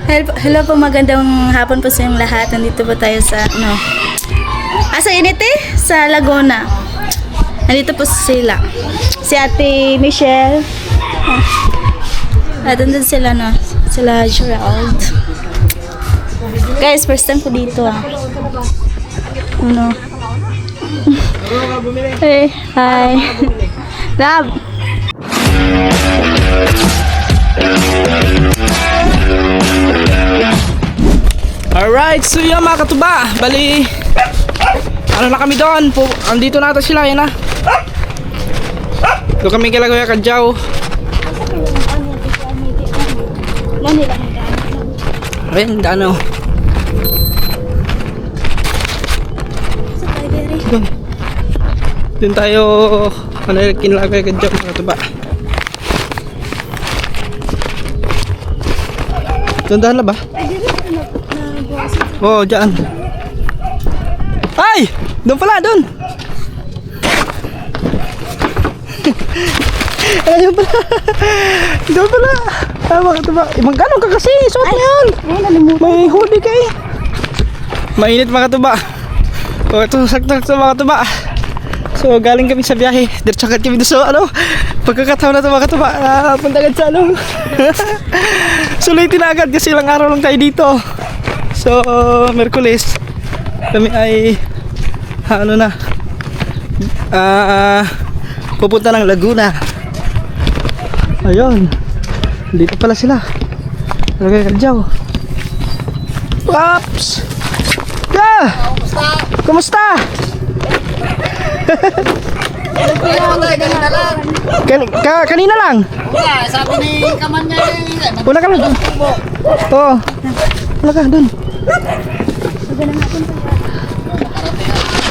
Hello po, magandang hapon po sa inyong lahat. Nandito po tayo sa, sa Inite? Sa Laguna. Nandito po sila. Si Ate Michelle. At nandun sila, sila Gerald. Guys, first time ko dito, Hey, hi. Love. Alright, so yun mga katuba. Bali, ano na kami doon? Andito na ata sila, yan na. Doon kami kila Kuya Kadyaw. Ayun, ano. Doon tayo, kinila Kuya Kadyaw mga katuba. Tundahan na ba? Oo, dyan. Ay! Doon pala, doon! Ayun pala. Doon pala. Bakit ba? Magkano ka kasi? Suot mo yan. May hoodie ka eh. Mainit mga tuba. O ito, sakto mga tuba. So galing kami sa biyahe. Diretso agad kami doon sa pagkakataon na ito mga tuba. Punta agad sa Sulitin na agad kasi ilang araw lang tayo dito. So Merkulis kami ay pupunta ng Laguna. Ayun, dito pala sila. Lagay Kadyaw. Pops! Kumusta? Kanina lang. Yeah, sabi ni Kaman niya Una ka lang doon. Oo. Una ka doon.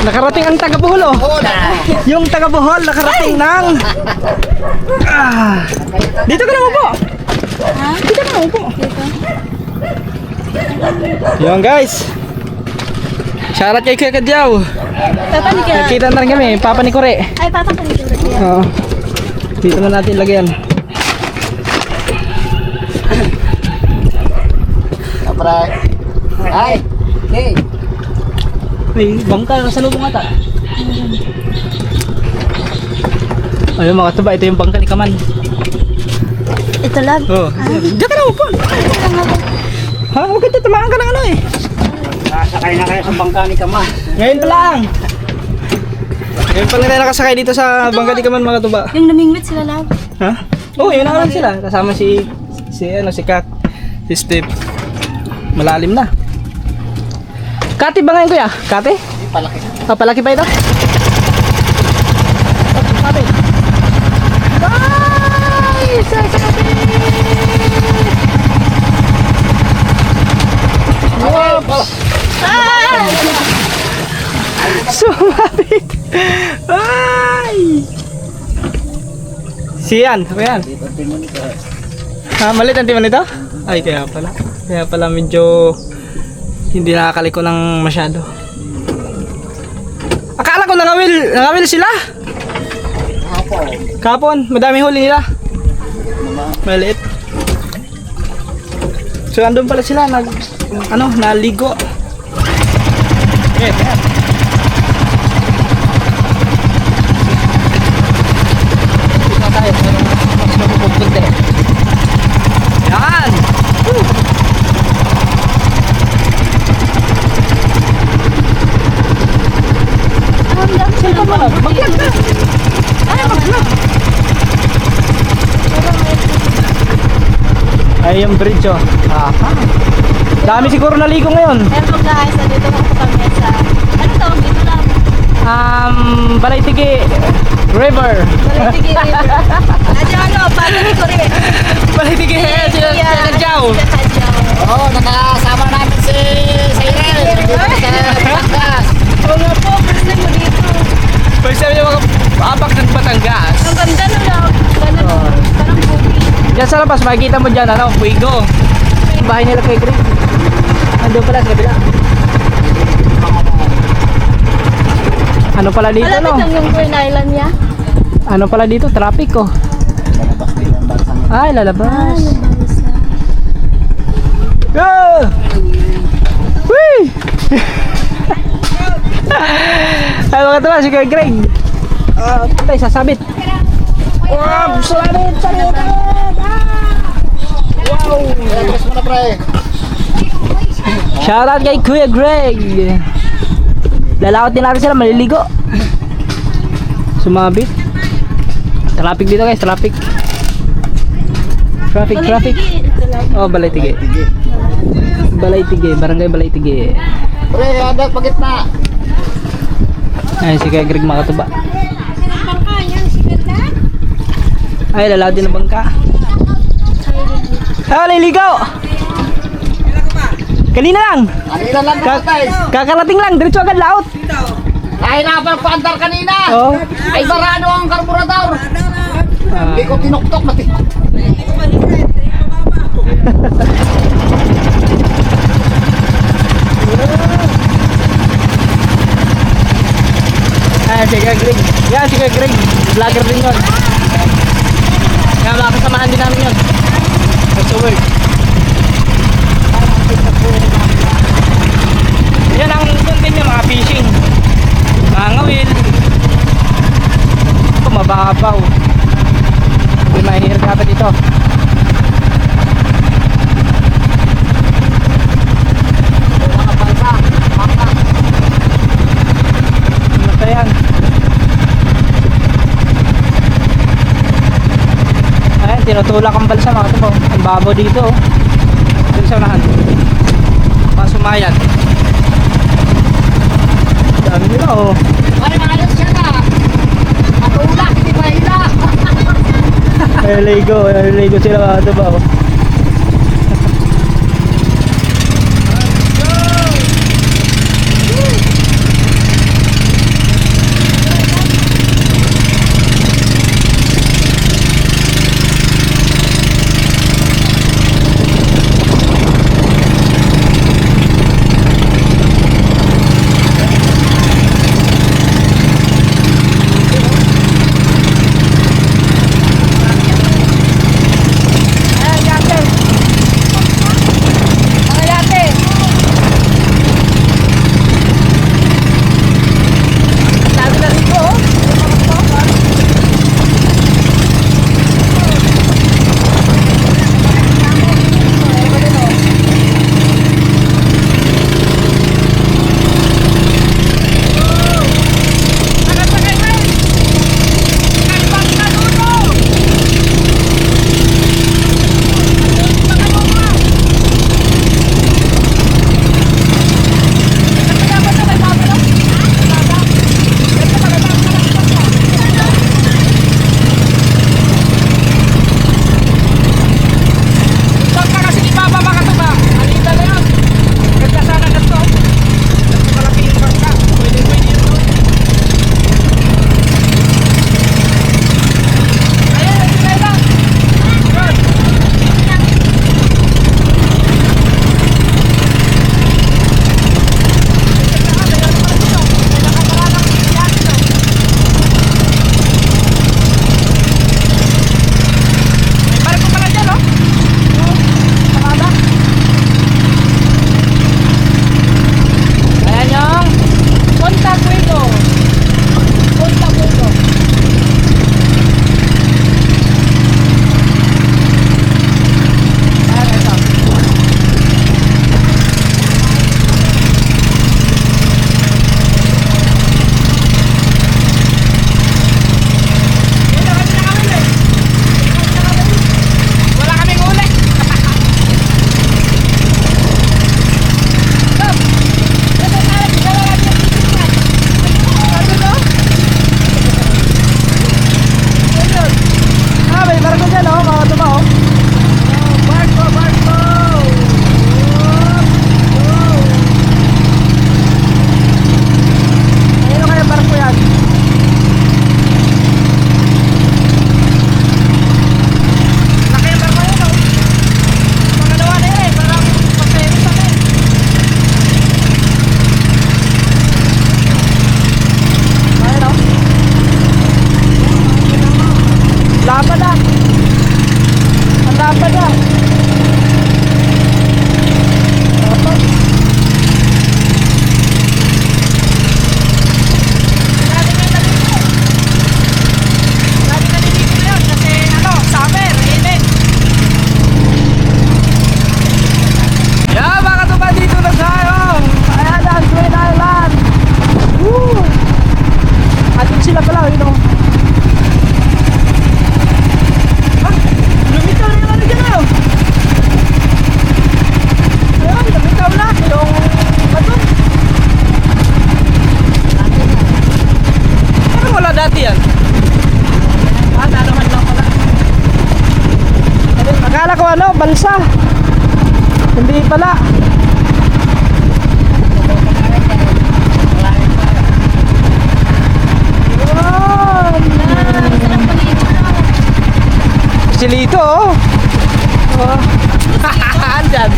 Nakarating ang taga Bohol oh. Yung taga Bohol nakarating ng dito ka na upo. Dito ka na upo. Yung guys. Shoutout kay Kuya Kadyaw. Papa ni Kuya. Nakita na rin kami, Papa ni Kore. Ay, Papa ni Kuya. Oo. Dito na natin lagyan. Ay, hey. May bangka sa lubong ata. Ayun mga tuba, ito yung bangka ni Kaman. Ito lang. Oo. Diyan ka na upo. Ha? Huwag ka tatamaan ka ng ano eh. Nakasakay na kayo sa bangka ni Kaman. Ngayon pa lang. Ngayon pa lang tayo nakasakay dito sa bangka ni Kaman mga tuba. Yung namingwit sila lang. Ha? Oo, yun na lang sila. Kasama si Kat, si Steve. Malalim na. Kati ba ngayon kuya? Kati? Palaki. Palaki pa ito? Kati. Ay! Sa Kati! Sumabit! Ay! Siyan, ano yan? Malit ang timon ito? Ay, kaya pala. Kaya pala medyo hindi nakakaliko ng masyado. Akala ko nangawil sila. Kapon, madami huli nila. Maliit. So andun pala sila naligo. Yeah. Ito tayo, mas mapupunta. Yan! Mag-vlog ka! Ay, mag-vlog! Ay, yung bridge oh. Dami siguro naligo ngayon. Meron guys, nandito po kami sa, ano tawag dito lang? Balaytigi River. Balaytigi River. Paano ni Kore? Balaytigi sila Kadyaw. Oo, nakasama namin si Cyril. Batangas. Oo nga po, first time mo dito. First time yung mga abak ng Batangas. Ang ganda na lang. Parang bukid. Diyan sa labas, makikita mo dyan, Puigo. Bahay nila kay Greg. Andun pala sa kabila. Ano pala dito, Malapit lang yung Green Island niya. Ano pala dito? Traffic, oh. Ay, lalabas. Go! Whee! Ay mga tuwa, si Kuya Greg. Patay, sasabit. Wow, sabit, sabit. Wow! Atras mo na pre. Shoutout kay Kuya Greg. Lalakot din natin sila, maliligo. Sumabit. Traffic dito guys, traffic. Traffic. Oh, Balaytige. Balaytige, barangay Balaytige. Pre, handa pagit na. Ay, si Kuya Greg makatuba. Ay, lalakot din ng bangka. Ah, liligo! Kanina lang! Kanina lang nakatay. Kakarating lang, diretso agad laot. Ay, napagpaandar kanina. Oh. Ay, barado ang karburador. Ah. Hindi ko tinuktok na Ayan, si Kuya Greg. Yan, si Kuya Greg. Vlogger din yun. Kaya makakasamahan din namin yun. Sa work. Yan ang doon din yung mga fishing. Mga ngawil. Ito, mababaw. Hindi mahihirap natin dito. Ano yan? Ayan, tinutulak ang balsa mga ito. Ang babaw dito. Dito sa unahan. Pasumayan. Dami nila oh. Ay, maayos siya na. Matulak, hindi pa hila. Ligo sila mga ito ba oh. balsa. Hindi pala. Silito oh. Oh. Andyan.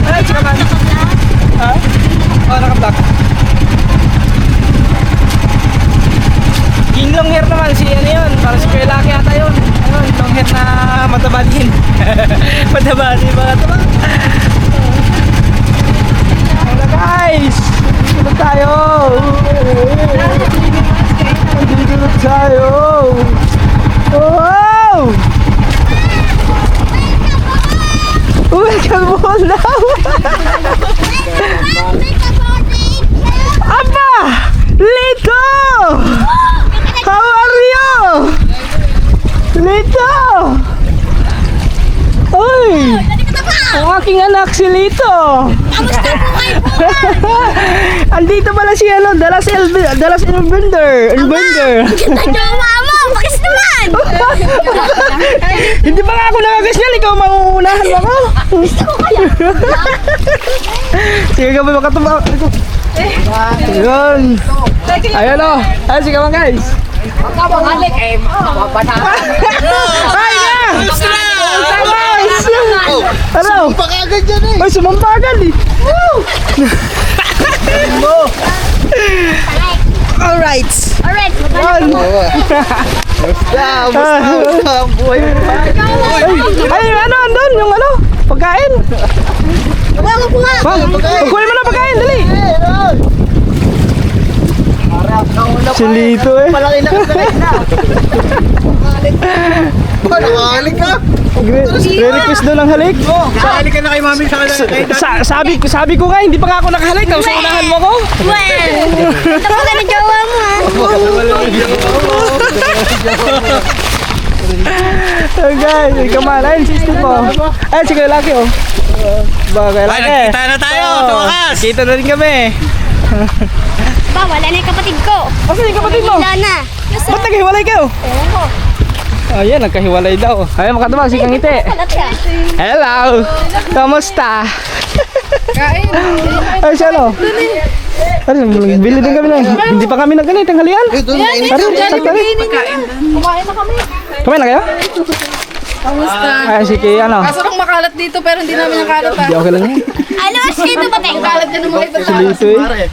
Ay, sika man. Ha? Oh, naka-block. Yung long hair naman, si ano yun? Parang si Kuya Lucky ata yun. Ayun, long hair na mataba din. Mataba din mga taba. Hello guys! Dito tayo! Dito tayo! Wow! Welcome all now! Aba! Lito! How are you? Lito! Oy! Ang aking anak si Lito! Kamusta po kayo po? Andito pala si ano, Dallas Elbender. Ganda jowa mo! Bakit naman? Hindi pa nga ako nakagas niyan, ikaw mauunahan mo ako. Gusto ko kaya. Sige ka ba makatuma? Yun. Ayan o. Ayan, sige ka guys. Pagkabangalik eh, mababanahan. Ay nga! Ano? Pagagad dyan eh. Ay, sumampa agad eh. Alright. Alright, Yun. Basta, buhay mo. Ay, ano, andun, yung ano, pagkain. wala ko po nga. Pagkuhin mo na pagkain, dali. Silito eh. Malaki na kasakit na. Ba, nakahalik ka? Re-request daw ng halik. Nakahalik ka na kay mami sa kanila. Sabi ko nga, hindi pa nga ako nakahalik. Tapos unahan mo ko. Well, ito mo na jowa mo ha. Oh guys, ikaw malain, system mo. Ay, sige, laki oh. Bagay laki. Nagkita na tayo, tumakas. Kita na rin kami. Ba, wala na yung kapatid ko. Asan yung kapatid mo? Wala na. Ba't naghiwalay kayo? Ewan ko. Ayan, nagkahiwalay daw. Ayan, makatama, si Kang Ngiti. Kalat siya. Hello! Kamusta? Kain. Ay, siya no? Ano, bili din kami na. Hindi pa kami nagganit, ang halian. Ano, sakta rin. Kumain na kami. Kumain na kayo? Kamusta? Ay, si Kay, ano? Kaso lang makalat dito pero hindi namin nakalat ha. Hindi okay lang yan. Ano ba siya ito ba tayo? Kalat dyan ng mga ibang Si Lito eh.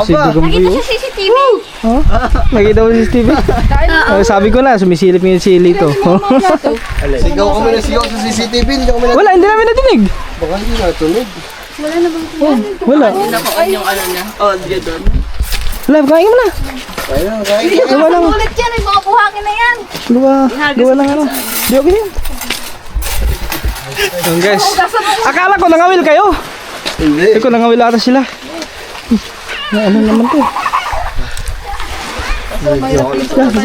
Si Dugong Nakita Buyo. sa CCTV. Oh, nakita mo si Stevie? Sabi ko na, sumisilip yung si Lito. Sigaw kami na sigaw sa CCTV. Hindi kami na... Wala, hindi namin natinig. Baka hindi natunog. Wala. Wala, kain mo na. Ayun, kain. Gawa lang. Ulit yan, may mga buhangin na yan. Gawa lang ano. Di okay yan. Ayan guys. Akala ko nangawil kayo. Hindi. Hindi ko nangawil ata sila. Ano naman to?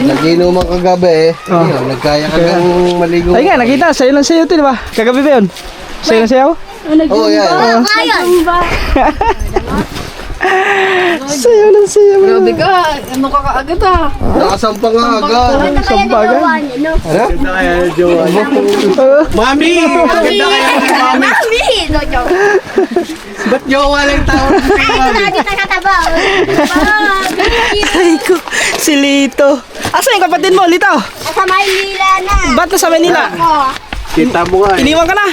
Naginuman kagabi eh. Ayun, nagkaya ka ng maligo. Ay nga, nakita. Sayo lang sayo ito, di ba? Kagabi ba yun? Sayo lang sayo? Oo, yan. Oo, kayan. Sayo lang sayo. Grabe ka, ano ka kaagad ha? Nakasampa nga agad. Ano kaya nagawa niya, no? Mami! Ganda kaya ni Mami. Mami! No joke. Ba't jowa lang tao? Ay, lagi na kataba. Ay ko, si Lito. Asa yung kapatid mo, Lito? Sa Maynila na. Ba't nasa Manila? Oo. Kita mo nga eh. Iniwan ka na?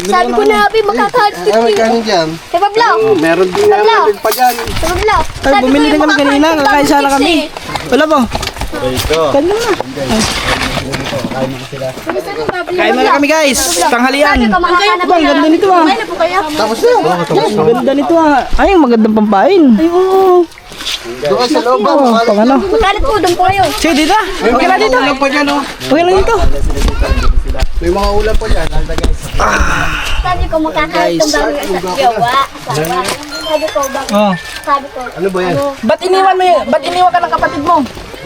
Sabi ko na, Abi, makakahalit Ay, may kanin dyan. Sa Pablo. Meron din Wala. naman pa dyan. Sa Pablo. Ay, bumili din kami kanina. Kakain sana kami. Wala po. Kain na. Kain na kami guys. Tanghalian. Sabi ko, makakahanap Ang ganda nito ah. Ay, na po kayo. Tapos na. Ang ganda nito ah. Ay, ang magandang pampain. Ay, oo. Doon ka sa loob ba? Oh, pang ano. Magkalit po, doon po kayo. Sige, dito ah. Okay na dito. Ulam pa dyan oh. Okay lang dito. May mga ulam pa dyan. Sabi ko, makakahalit itong bago sa jowa. Sabi ko, bakit? Oh. Sabi ko, Ano ba yan? Ba't iniwan mo yun? Ba't iniwan ka ng kapatid mo?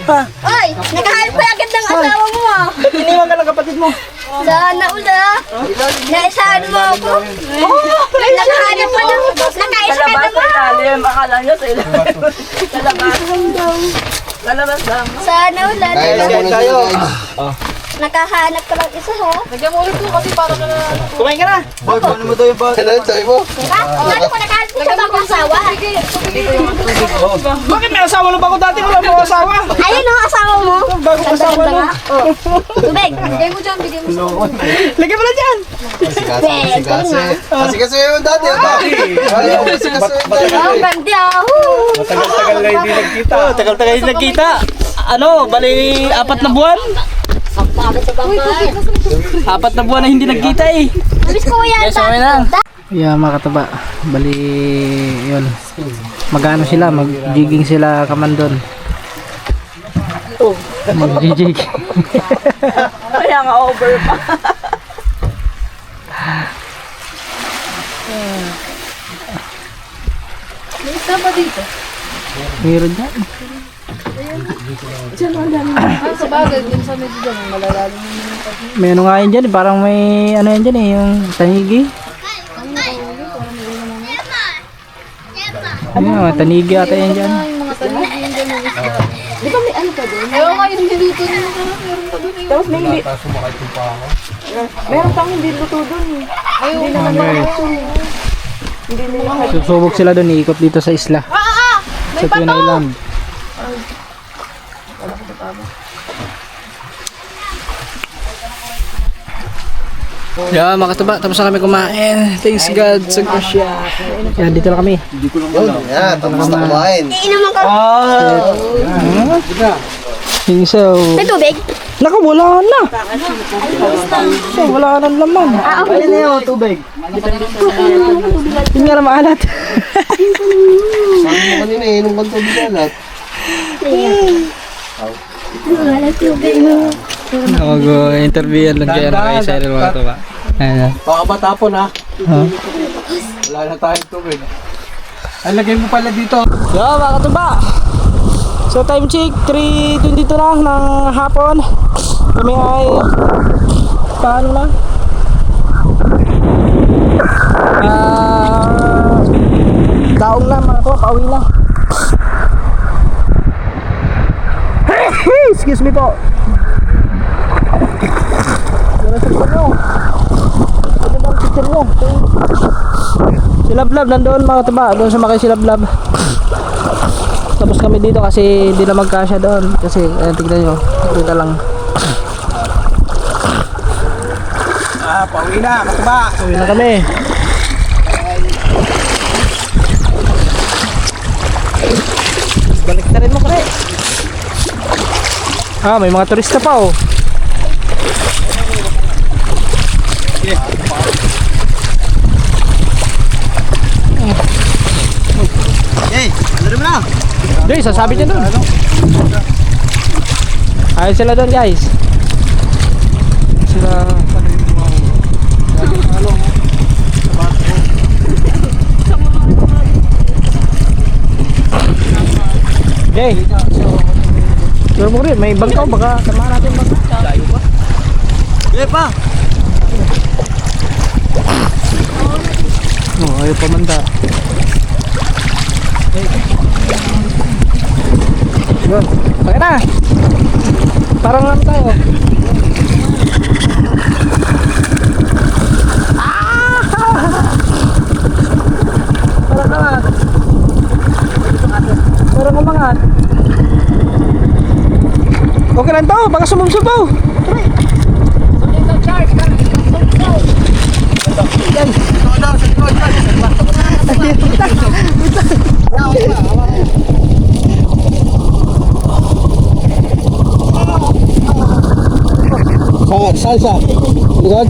Oy, nakahanap pa agad ng asawa mo ah. Ba't iniwan ka ng kapatid mo? Sana ula. Naisahan mo ako. Nakahanap pa ng nakaisa ka na mo. Akala niya sa ilalim. Lalabas lang. Sana ula. Kaya lang muna tayo. sila, guys. Nakahanap ka lang isa ha. Lagyan mo ulit po kasi para ka na. Kumain ka na. Boy, paano mo daw yung bawat? Ano yung sabi mo? Ha? Ano ko nakahanap sa bagong asawa? Bakit may asawa na ba ako dati? Wala mo asawa. Ayun ang asawa mo. Bagong asawa Ganda no. nga. Oh. Tubig. Bigay mo dyan, bigay mo. Lagyan mo na dyan. Kasi yun dati. Ayaw ko kasi Oh, ganda. Tagal-tagal na hindi nagkita. Tagal-tagal hindi nagkita. Ano, bali 4 na buwan? 4 na buwan na hindi nagkita eh. Miss ko yan. Yes, okay na. Yeah, mga kataba. Bali, yun. Magano sila, mag-jigging sila kamandon. Mag-jig. Kaya nga over pa. May isa pa dito. Meron dyan. Sa bagay, dun sa medyo dyan, malalalim yung pag. May ano nga yun dyan, parang may ano yan dyan eh, yung tanigi. Ano, tanigi ata yan dyan. Yung mga tanigin yung dyan, yung isda. Di ba may ano pa doon? Ayaw nga yung niluto nila. Meron pa doon eh. Tapos may hindi. Meron pang hindi luto doon eh. Ayaw nga. Susubok sila doon, iikot dito sa isla. Sa Twin Island. Yeah, mga kataba, tapos na kami kumain. Thanks God sa grasya. Yan, dito na kami. Yun, yan. Tapos na kumain. Iinuman ka. Hingsaw. May tubig? Naku, wala na. So, wala na ng laman. Ayun na yun, tubig. Hindi nga na maalat. Sabi mo kanina, inom kang tubig alat. Wala tubig. Mag-interview lang kayo na kayo sa mga kataba. Ayan. Baka ba tapon ha? Huh? Wala na tayong tubig. Ay, lagay mo pala dito. Yo, mga kataba. So time check, 3:22 na ng hapon. Kami ay paano na? Daong na mga to, pauwi na. Excuse me po. Si Lablab nandoon mga kataba, doon sa makay si Lablab. Tapos kami dito kasi hindi na magkasya doon. Kasi tignan nyo, dito lang. Pauwi na, mataba. Uwi na kami. Balik na rin mo kare. May mga turista pa oh. Hey, ano rin mo na? Jay, sasabi niya doon. Ayun sila doon guys. Sila. Jay. Pero mo rin, may bangkaw baka tama natin baka. Layo pa. Pa. Oh, ayaw pamanda. Yun, bakit na? Parang ano tayo? Parang umangat. Parang umangat. Okay lang to, baka sumumsubaw. Yan. Salsa. Likod?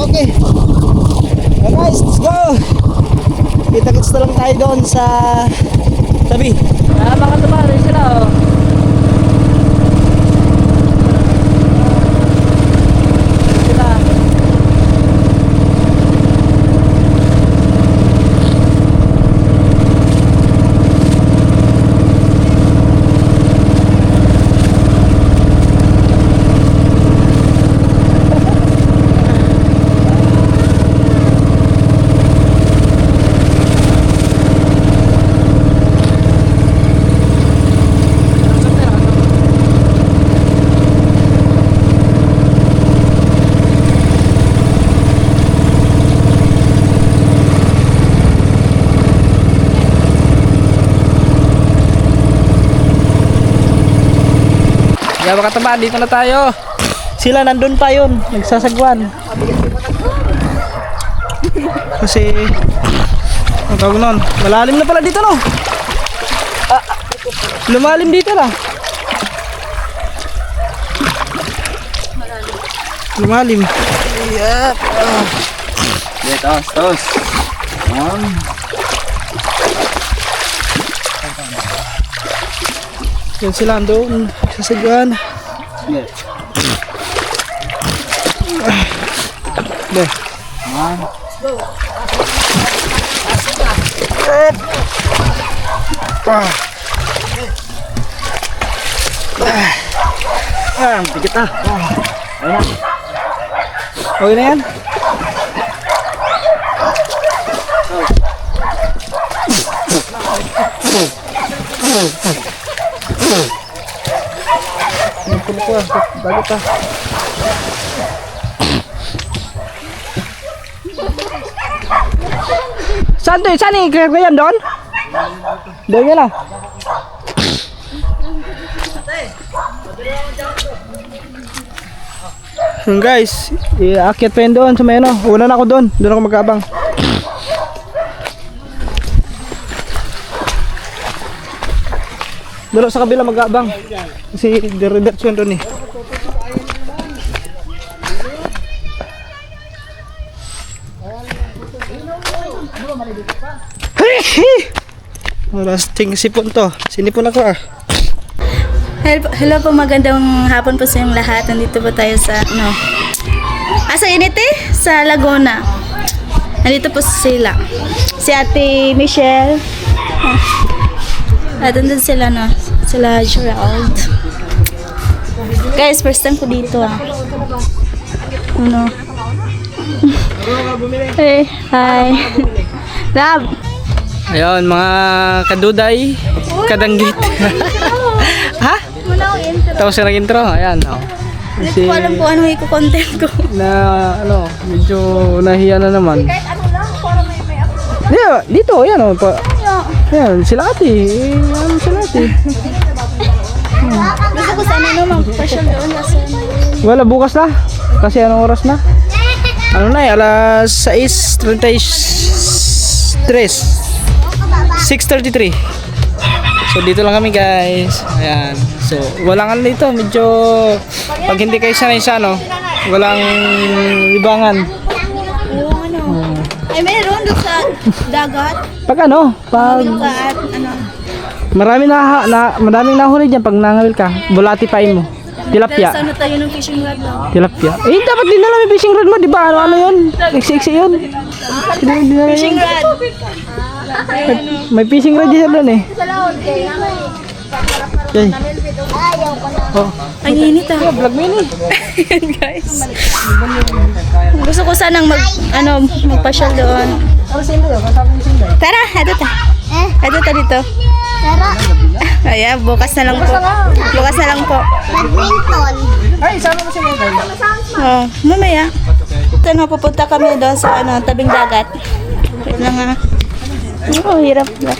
Okay. Okay guys, let's go. Kita-kits na lang tayo doon sa tabi. Mga tumari sila oh. Kaya mga katuba, dito na tayo. Sila nandun pa yun, nagsasagwan. Kasi, ang tawag nun, malalim na pala dito, no? Lumalim dito na. Lumalim. Yep. Tos. Yan sila doon, sasagwan. Be. Dikit na. Okay na yan? Bago pa. Saan to? Saan yung kaya doon? Doon yan lang. Guys, aakyat pa yun doon sa may ano. Una na ako doon. Doon ako mag-aabang. Doon sa kabila mag-aabang. Kasi diretso doon eh. Rasting sipon to. Sinipon ako ah. Hello po, magandang hapon po sa inyong lahat. Nandito po tayo sa, sa Inite, sa Laguna. Nandito po sila. Si Ate Michelle. At nandun sila, sila Gerald. Guys, first time ko dito Hey, hi. Rab. Ayun, mga kaduday, kadanggit. Ha? Tapos na intro, ayan. Hindi ko alam kung ano i-content ko. Na, medyo nahiya na naman. Dito, ayan ayan, sila ate. Sila ate. Gusto ko sana mag-fashion doon kasi Wala, bukas na. Kasi anong oras na? Ano na alas 6:33. 6:33. So dito lang kami guys. Ayan. So walang dito, medyo pag hindi kayo sanay sa walang libangan. Ay, meron doon sa dagat. Pag At maraming nahuli diyan pag nangawil ka, bulatipain mo. Tilapia. Sana tayo ng fishing rod lang. Tilapia. Dapat din na may fishing rod mo, di ba? Ano yun? Iksi-iksi yun. Fishing rod. May fishing rod dyan doon eh. Okay. Oh. Ang init Vlog mo yun eh. Ayan guys. Gusto ko sanang magpasyal doon. Tara, eto ta. Eto ta dito. Ayan, bukas na lang po. Bukas na lang po. Badminton. Ay, sama mo si Miguel. Oh, mamaya. Ito pupunta kami doon sa tabing dagat. Wait lang nga. Oh, hirap na.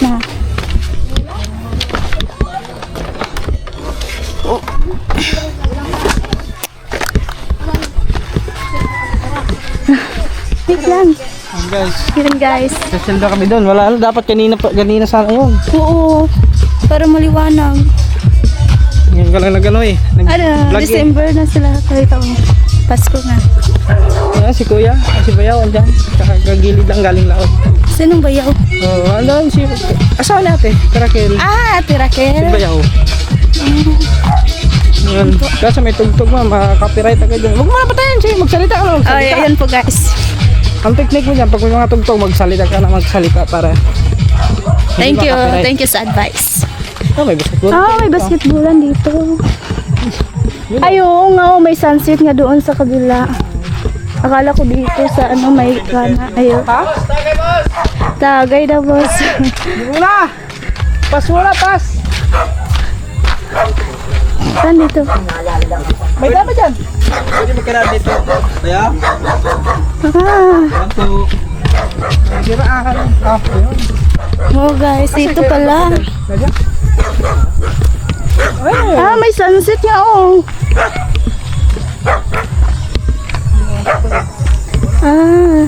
Oh. Wait lang. Guys, Yun guys. sasal na kami doon. Wala dapat kanina sana yun. Oo. Para maliwanag. Ngayon ka lang nag-vlog December na sila. Kahit Pasko na. Ayan, si Kuya, si Bayaw, andyan. Kakagilid lang galing laot. Sinong bayaw? Andyan si... Asawa ni ate, Raquel. Ate Si Raquel. Bayaw. Ayan. Kasi may tugtog copyright agad dyan. Huwag mo na patayin siya, magsalita ka na magsalita. Ayan po guys. Ang technique mo dyan, pag may mga tugtog, magsalita ka na magsalita para... Thank you. Copyright. Thank you sa advice. May basketball. May basketballan dito. Ay, oo nga, may sunset nga doon sa kabila. Akala ko dito sa may kana. Ayun. Ha? Tagay na boss. Mula! Pas mula, pas! Saan dito? May dama dyan. Pwede magkira dito. Kaya? Ito. Kiraan. Oh guys, dito pala. Ah, may sunset nga, oh. Ah,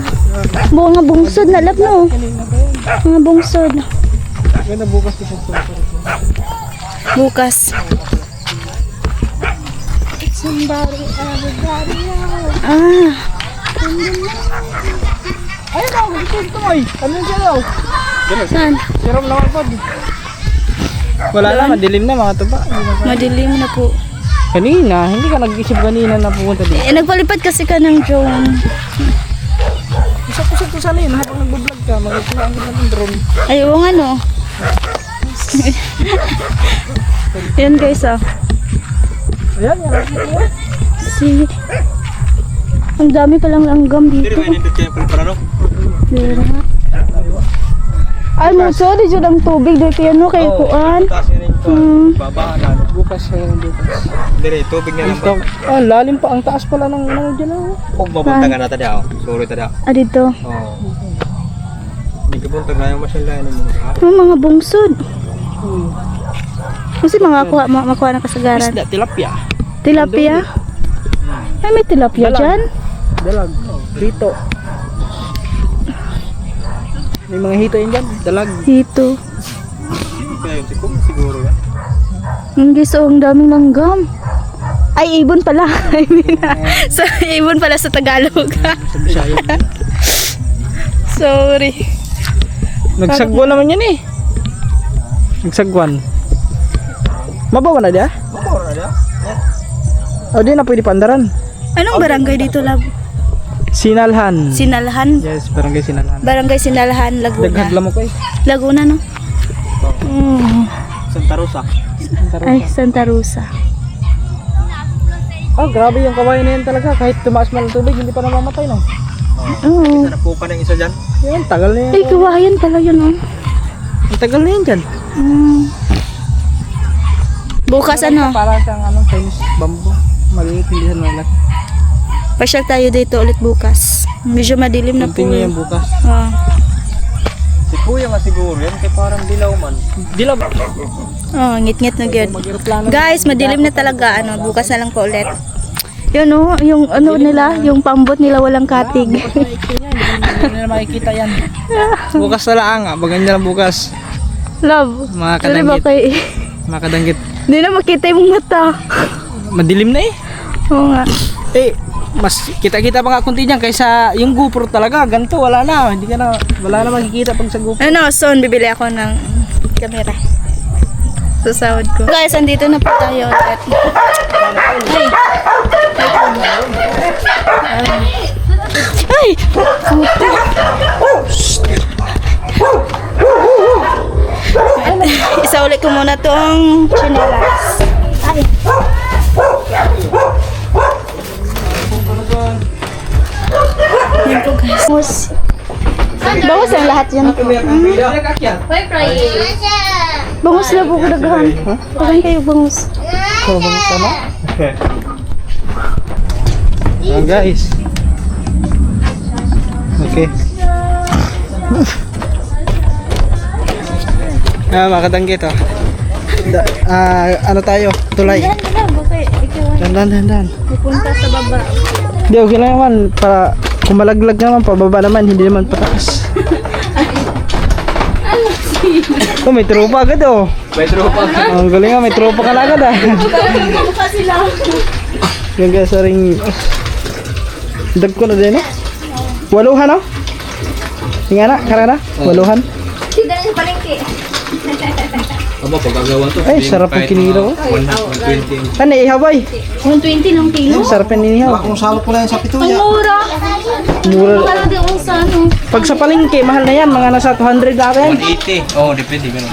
mga bungsod na lab, no? Mga bungsod. Ganda bukas ito. Bukas. Ah, Ayun ako, gusto ito ay. Ano siya daw? saan? Siram naman po. Wala na, madilim na mga tuba. Madilim na po. Kanina, hindi ka nag-isip kanina na pupunta dito. Eh, nagpalipad kasi ka ng drone. Usap-usap ko sana yun, habang nag-vlog ka, mag-uplaan ka ng drone. Ay, oo nga, no? Yan, guys, ah. Ayan, yan. Si... Ang dami palang langgam dito. Dira. Ay, mo, sorry, dyan ang tubig dito yan, no? Kay Kuan. Bukas yung bukas. Dire, tubig na Ito, lalim pa, ang taas pala ng ano dyan, oh. Kung papunta ka na tadi ako. Sorry tadi ako. Ah, dito. Oo. Hindi ka punta na yung masyalayan mo. Oh, mga bungsod. Kasi makuha na kasagaran. Isda, tilapia. Tilapia? Ay, may tilapia Dalag. dyan? Dalag. Hito. May mga hito yun dyan. Dalag. Dito. Kaya yun, siguro yan. Hindi, so ang daming langgam. Ay, ibon pala. I mean, so, ibon pala sa Tagalog. Sorry. Nagsagwan naman yan eh. Nagsagwan. Mabawa na dia? Mabawa na dia. O di na pwede pandaran. Anong barangay dito, lab? Sinalhan. Sinalhan? Yes, barangay Sinalhan. Barangay Sinalhan, Laguna. Daghadla mo ko eh. Laguna, no? Santa Rosa. Ay, Santa Rosa. Oh, grabe yung kawain na yan talaga. Kahit tumaas man ang tubig, hindi pa namamatay no. Oo. Napo pa ng isa dyan. Yan, tagal na yan. Ay, kawayan pala yun, oh. Ang tagal na yan dyan. Bukas, ano? Para siyang Chinese bamboo. Maliit, hindi siya malaki. Pasyal tayo dito ulit bukas. Medyo madilim na po. Continue yan bukas. Si Kuya nga siguro yan. Kaya parang dilaw man. Dilaw. Oh, ngit-ngit na gyud. Guys, madilim na talaga, ano, bukas na lang po ulit. Yun, oh, yung ano nila, yung pambot nila walang katig. Hindi na makikita yan. Bukas na lang. Bagan niya lang bukas. Love. Mga Sorry ba kadanggit. kay... Mga kadanggit. Hindi na makita yung mata. Madilim na eh. Oo nga. Eh, mas kita-kita pa nga kunti dyan kaysa yung GoPro talaga. Ganito, wala na. Hindi ka na, wala na makikita pag sa GoPro. Ano, soon bibili ako ng camera. Sa sahod ko. Guys, andito na po tayo ulit. Ay! Isa ulit ko muna tong chinelas. Ay! Yan po guys. Bawas ang lahat yan. Bangus na po ko daghan. Pagkan kayo bangus. Oh, guys. Okay. Mga kadanggit oh. Ano tayo? Tulay. Dandan. Pupunta sa baba. Hindi, okay lang naman. Para kumalaglag naman, pababa naman, hindi naman pataas. Oh, may tropa agad oh. May tropa. Ang galing nga, may tropa ka na agad ah. Mukha sila. Yung guys, ring dag ko na din eh. 8 oh? Tingnan na, karana? 8. Sila sa palengke. Aba, pagkagawa to. Ay, sarap ang kinilo. 120. Ano, ihabay? 120 ng kilo. Sarap ang inihaw. Kung salo ko lang sa Ang pituya. mura. Mura. Parang di ako sa ano. Pag sa palengke, mahal na yan. Mga nasa 200 na rin. 180. Oo, depende. Ganun.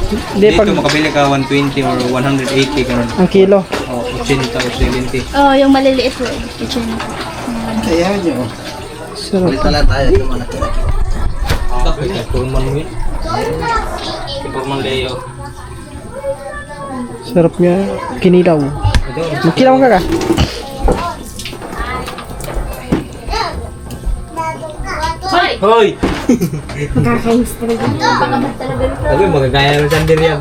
Hindi, pag Dito makabili ka 120 or 180 ganun. ang kilo. O, 80 or 70. Oh, yung maliliit po. Kaya nyo. Sarap. Balita lang tayo. Ito mga nakilaki. Tapos, Purman mo yun. Purman Leo. Sarap niya. Kinilaw. Magkilaw ka ka? Ay, Hoy! Sabi, magagaya ng sandir yan.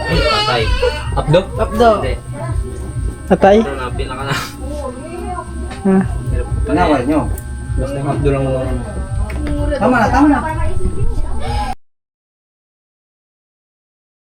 Ay, patay. Updo? Updo. Atay? Pinaka na. Ha? Panawal nyo. Basta yung updo lang naman. Tama na, tama na.